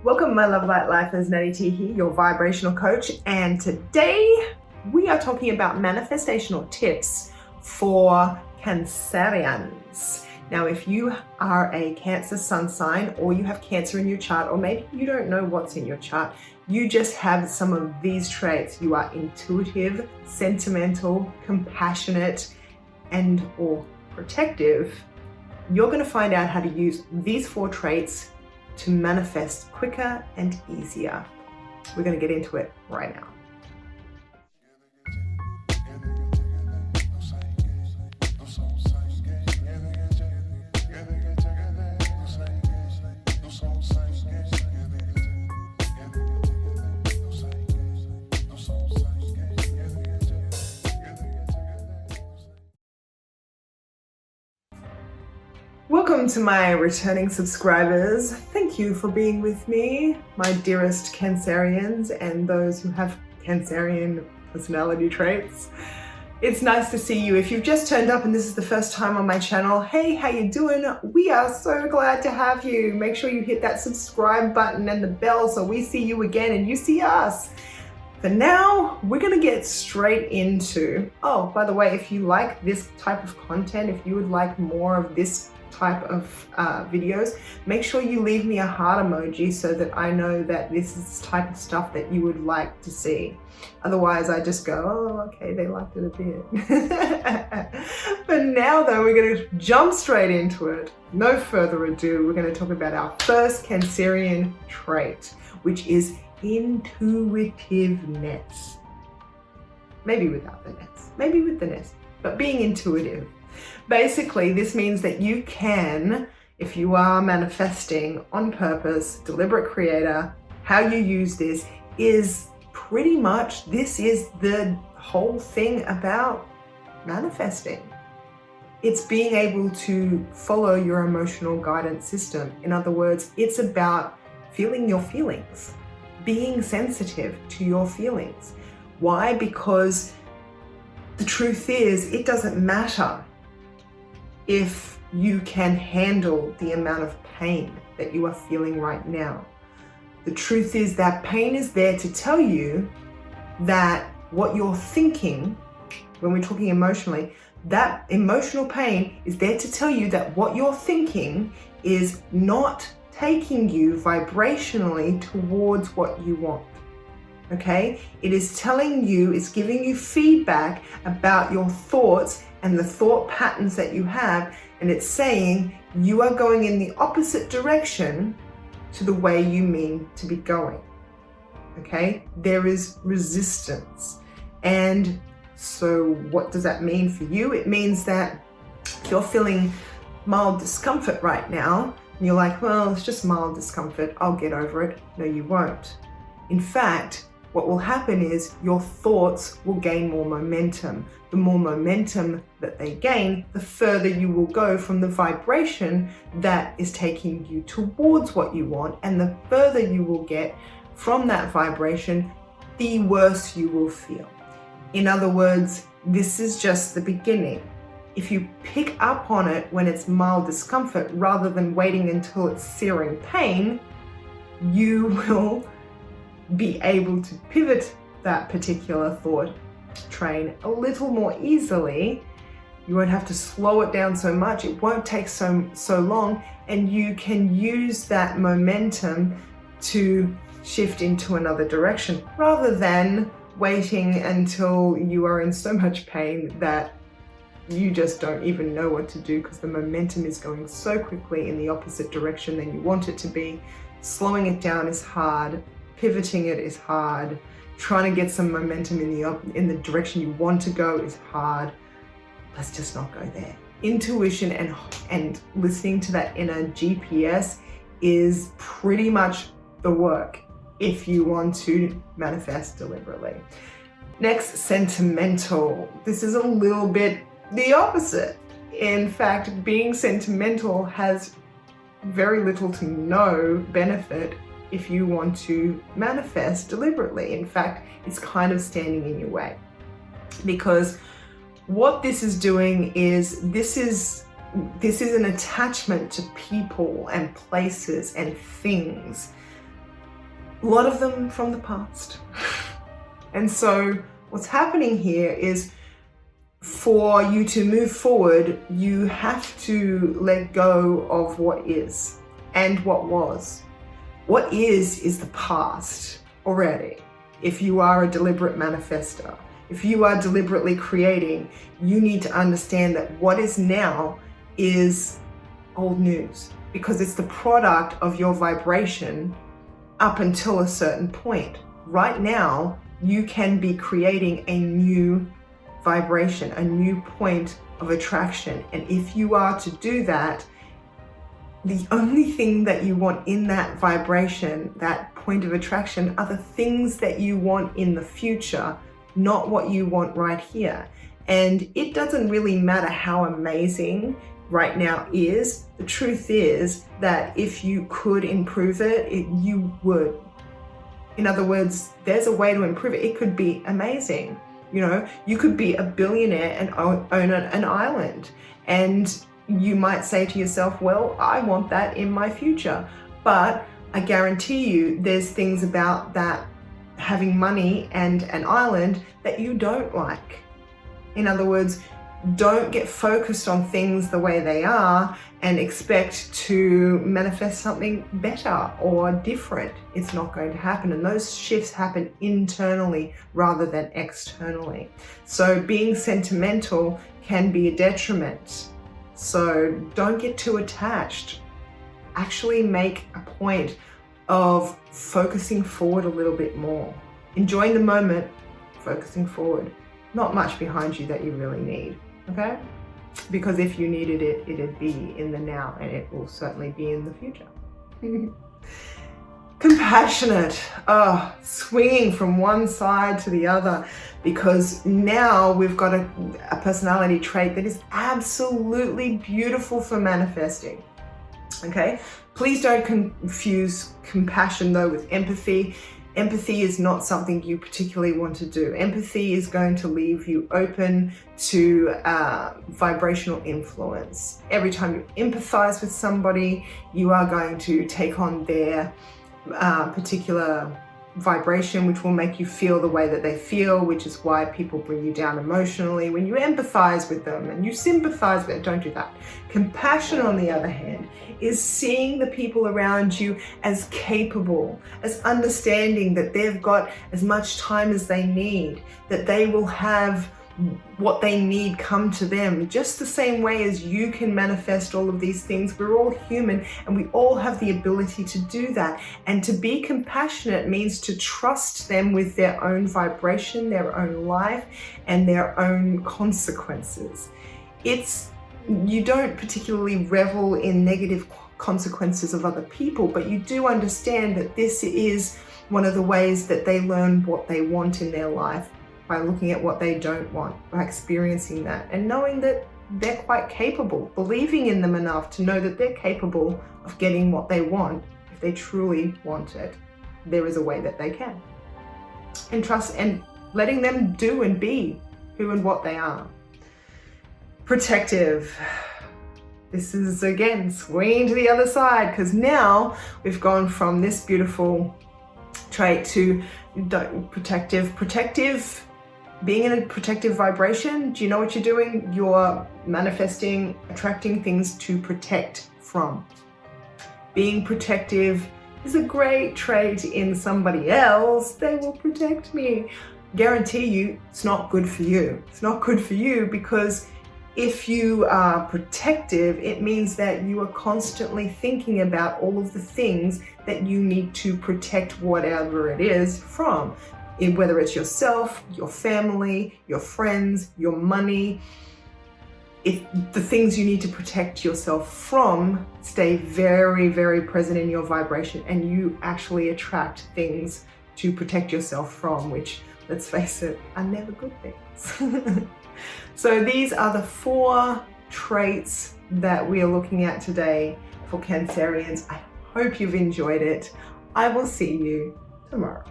Welcome, my Love Light Lifers. Nattie Tee here, your vibrational coach, and today we are talking about manifestational tips for Cancerians. Now, if you are a Cancer sun sign, or you have Cancer in your chart, or maybe you don't know what's in your chart, you just have some of these traits. You are intuitive, sentimental, compassionate, and or protective. You're going to find out how to use these 4 traits to manifest quicker and easier. We're going to get into it right now. Welcome to my returning subscribers. Thank you for being with me, my dearest Cancerians and those who have Cancerian personality traits. It's nice to see you. If you've just turned up and this is the first time on my channel, hey, how you doing? We are so glad to have you. Make sure you hit that subscribe button and the bell so we see you again and you see us. For now, we're gonna get straight into, oh, by the way, if you like this type of content, if you would like more of this type of videos, make sure you leave me a heart emoji so that I know that this is the type of stuff that you would like to see. Otherwise, I just go, oh, okay, they liked it a bit. But now though, we're going to jump straight into it. No further ado, we're going to talk about our first Cancerian trait, which is intuitiveness. Maybe without the ness, maybe with the ness, but being intuitive. Basically, this means that you can, if you are manifesting on purpose, deliberate creator, how you use this is pretty much, this is the whole thing about manifesting. It's being able to follow your emotional guidance system. In other words, it's about feeling your feelings, being sensitive to your feelings. Why? Because the truth is, it doesn't matter if you can handle the amount of pain that you are feeling right now. The truth is that pain is there to tell you that what you're thinking, when we're talking emotionally, that emotional pain is there to tell you that what you're thinking is not taking you vibrationally towards what you want. Okay? It is telling you, it's giving you feedback about your thoughts and the thought patterns that you have, and it's saying you are going in the opposite direction to the way you mean to be going. Okay? There is resistance. And so what does that mean for you? It means that if you're feeling mild discomfort right now, and you're like, well, it's just mild discomfort, I'll get over it. No, you won't. In fact, what will happen is your thoughts will gain more momentum. The more momentum that they gain, the further you will go from the vibration that is taking you towards what you want. And the further you will get from that vibration, the worse you will feel. In other words, this is just the beginning. If you pick up on it when it's mild discomfort, rather than waiting until it's searing pain, you will be able to pivot that particular thought train a little more easily. You won't have to slow it down so much. It won't take so long, and you can use that momentum to shift into another direction rather than waiting until you are in so much pain that you just don't even know what to do because the momentum is going so quickly in the opposite direction than you want it to be. Slowing it down is hard. Pivoting it is hard. Trying to get some momentum in the direction you want to go is hard. Let's just not go there. Intuition and listening to that inner GPS is pretty much the work if you want to manifest deliberately. Next, sentimental. This is a little bit the opposite. In fact, being sentimental has very little to no benefit if you want to manifest deliberately. In fact, it's kind of standing in your way, because what this is doing is this is an attachment to people and places and things a lot of them from the past. And so what's happening here is, for you to move forward, you have to let go of what is and what was. What is the past already. If you are a deliberate manifester, if you are deliberately creating, you need to understand that what is now is old news, because it's the product of your vibration up until a certain point. Right now, you can be creating a new vibration, a new point of attraction. And if you are to do that, the only thing that you want in that vibration, that point of attraction, are the things that you want in the future, not what you want right here. And it doesn't really matter how amazing right now is. The truth is that if you could improve it, you would. In other words, there's a way to improve it. It could be amazing. You know, you could be a billionaire and own an island, and you might say to yourself, well, I want that in my future. But I guarantee you there's things about that, having money and an island, that you don't like. In other words, don't get focused on things the way they are and expect to manifest something better or different. It's not going to happen. And those shifts happen internally rather than externally. So being sentimental can be a detriment. So don't get too attached. Actually make a point of focusing forward a little bit more. Enjoying the moment, focusing forward. Not much behind you that you really need, okay? Because if you needed it, it'd be in the now, and it will certainly be in the future. Compassionate, swinging from one side to the other, because now we've got a personality trait that is absolutely beautiful for manifesting, okay? Please don't confuse compassion though with empathy. Empathy is not something you particularly want to do. Empathy is going to leave you open to vibrational influence. Every time you empathize with somebody, you are going to take on their particular vibration, which will make you feel the way that they feel, which is why people bring you down emotionally when you empathize with them and you sympathize with them. Don't do that. Compassion, on the other hand, is seeing the people around you as capable, as understanding that they've got as much time as they need, that they will have what they need come to them, just the same way as you can manifest all of these things. We're all human and we all have the ability to do that. And to be compassionate means to trust them with their own vibration, their own life, and their own consequences. You don't particularly revel in negative consequences of other people, but you do understand that this is one of the ways that they learn what they want in their life, by looking at what they don't want, by experiencing that and knowing that they're quite capable, believing in them enough to know that they're capable of getting what they want if they truly want it. There is a way that they can. And trust and letting them do and be who and what they are. Protective. This is again swinging to the other side, because now we've gone from this beautiful trait to protective. Being in a protective vibration, do you know what you're doing? You're manifesting, attracting things to protect from. Being protective is a great trait in somebody else. They will protect me. Guarantee you, it's not good for you. It's not good for you, because if you are protective, it means that you are constantly thinking about all of the things that you need to protect whatever it is from. Whether it's yourself, your family, your friends, your money. If the things you need to protect yourself from stay very, very present in your vibration, and you actually attract things to protect yourself from, which, let's face it, are never good things. So these are the 4 traits that we are looking at today for Cancerians. I hope you've enjoyed it. I will see you tomorrow.